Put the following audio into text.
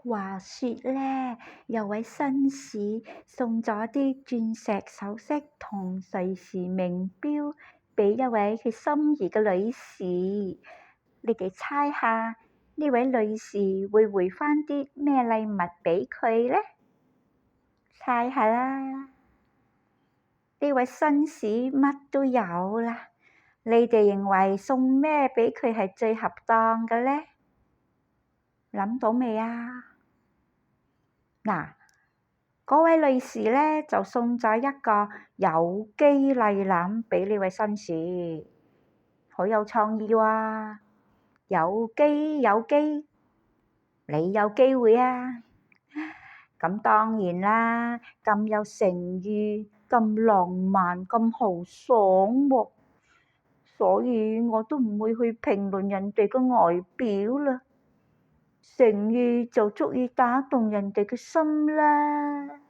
話說咧，有位紳士送咗啲鑽石首飾同瑞士名錶俾一位佢心儀嘅女士。你哋猜下呢位女士會回返啲咩禮物俾佢咧？猜下啦！呢位紳士乜都有啦，你哋認為送咩俾佢係最合當嘅咧？諗到未啊？嗱，嗰位女士咧就送咗一個有機禮籃俾呢位紳士，好有創意喎！有機有機，你有機會啊！咁當然啦，咁有誠意、咁浪漫、咁豪爽喎，所以我都唔會去評論人哋嘅外表啦。誠意就足以打動人哋嘅心啦。